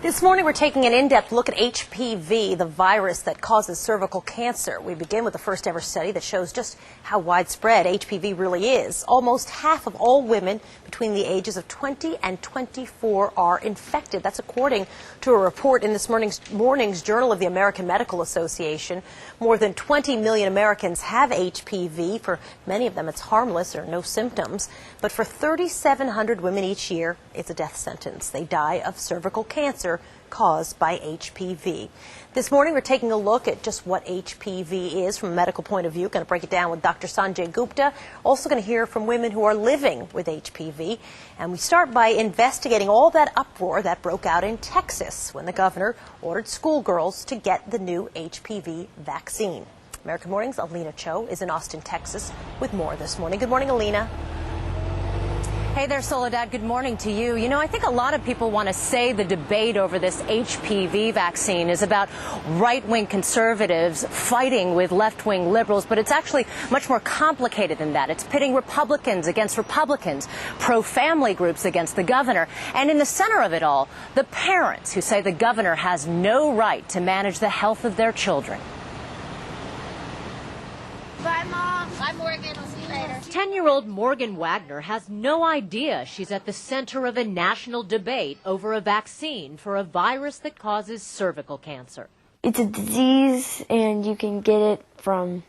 This morning we're taking an in-depth look at HPV, the virus that causes cervical cancer. We begin with the first ever study that shows just how widespread HPV really is. Almost half of all women between the ages of 20 and 24 are infected. That's according to a report in this morning's Journal of the American Medical Association. More than 20 million Americans have HPV. For many of them it's harmless or no symptoms. But for 3,700 women each year, it's a death sentence. They die of cervical cancer caused by HPV. This morning we're taking a look at just what HPV is from a medical point of view. Going to break it down with Dr. Sanjay Gupta. Also going to hear from women who are living with HPV. And we start by investigating all that uproar that broke out in Texas when the governor ordered schoolgirls to get the new HPV vaccine. American Morning's Alina Cho is in Austin, Texas with more this morning. Good morning, Alina. Hey there, Soledad. Good morning to you. You know, I think a lot of people want to say the debate over this HPV vaccine is about right-wing conservatives fighting with left-wing liberals, but it's actually much more complicated than that. It's pitting Republicans against Republicans, pro-family groups against the governor, and in the center of it all, the parents who say the governor has no right to manage the health of their children. Bye, Mom. Bye, Morgan. I'll see you later. 10-year-old Morgan Wagner has no idea she's at the center of a national debate over a vaccine for a virus that causes cervical cancer. It's a disease, and you can get it from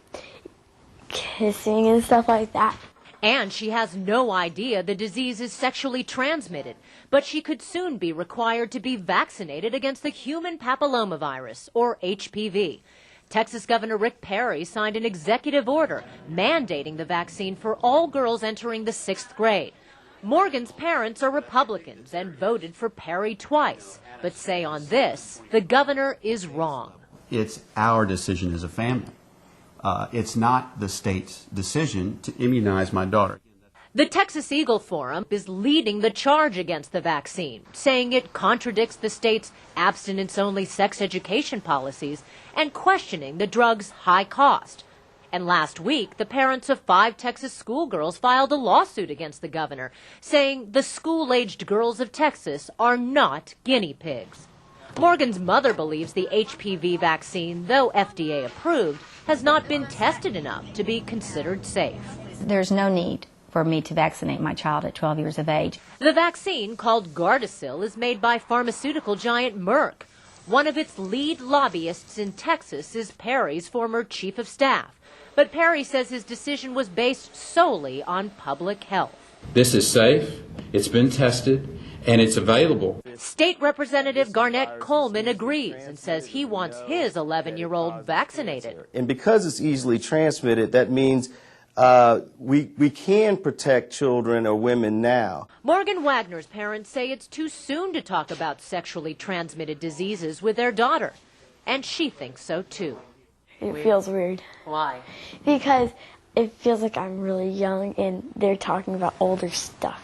kissing and stuff like that. And she has no idea the disease is sexually transmitted, but she could soon be required to be vaccinated against the human papillomavirus, or HPV. Texas Governor Rick Perry signed an executive order mandating the vaccine for all girls entering the 6th grade. Morgan's parents are Republicans and voted for Perry twice, but say on this, the governor is wrong. It's our decision as a family. It's not the state's decision to immunize my daughter. The Texas Eagle Forum is leading the charge against the vaccine, saying it contradicts the state's abstinence-only sex education policies and questioning the drug's high cost. And last week, the parents of 5 Texas schoolgirls filed a lawsuit against the governor, saying the school-aged girls of Texas are not guinea pigs. Morgan's mother believes the HPV vaccine, though FDA approved, has not been tested enough to be considered safe. There's no need for me to vaccinate my child at 12 years of age. The vaccine, called Gardasil, is made by pharmaceutical giant Merck. One of its lead lobbyists in Texas is Perry's former chief of staff. But Perry says his decision was based solely on public health. This is safe, it's been tested, and it's available. State Representative Garnett Coleman agrees and says he wants his 11-year-old vaccinated. And because it's easily transmitted, that means we can protect children or women now. Morgan Wagner's parents say it's too soon to talk about sexually transmitted diseases with their daughter. And she thinks so, too. It feels weird. Why? Because it feels like I'm really young and they're talking about older stuff.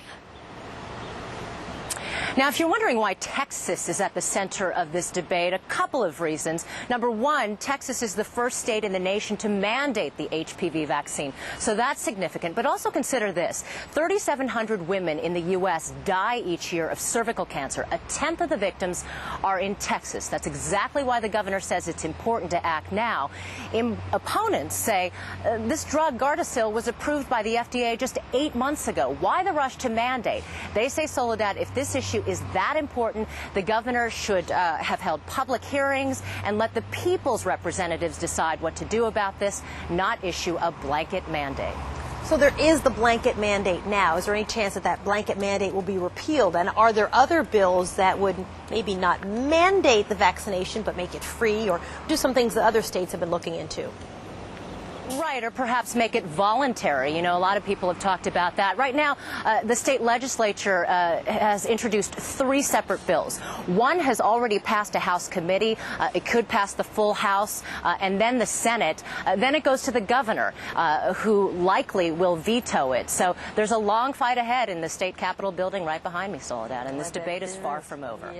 Now, if you're wondering why Texas is at the center of this debate, a couple of reasons. Number one, Texas is the first state in the nation to mandate the HPV vaccine, so that's significant. But also consider this. 3,700 women in the U.S. die each year of cervical cancer. A tenth of the victims are in Texas. That's exactly why the governor says it's important to act now. Opponents say this drug, Gardasil, was approved by the FDA just 8 months ago. Why the rush to mandate? They say, Soledad, if this issue is that important, the governor should have held public hearings and let the people's representatives decide what to do about this, not issue a blanket mandate. So there is the blanket mandate now. Is there any chance that that blanket mandate will be repealed? And are there other bills that would maybe not mandate the vaccination but make it free, or do some things that other states have been looking into? Right, or perhaps make it voluntary. You know, a lot of people have talked about that. Right now, the state legislature has introduced 3 separate bills. One has already passed a House committee. It could pass the full House, and then the Senate. Then it goes to the governor, who likely will veto it. So there's a long fight ahead in the state capitol building right behind me, Soledad, and this debate is far from over.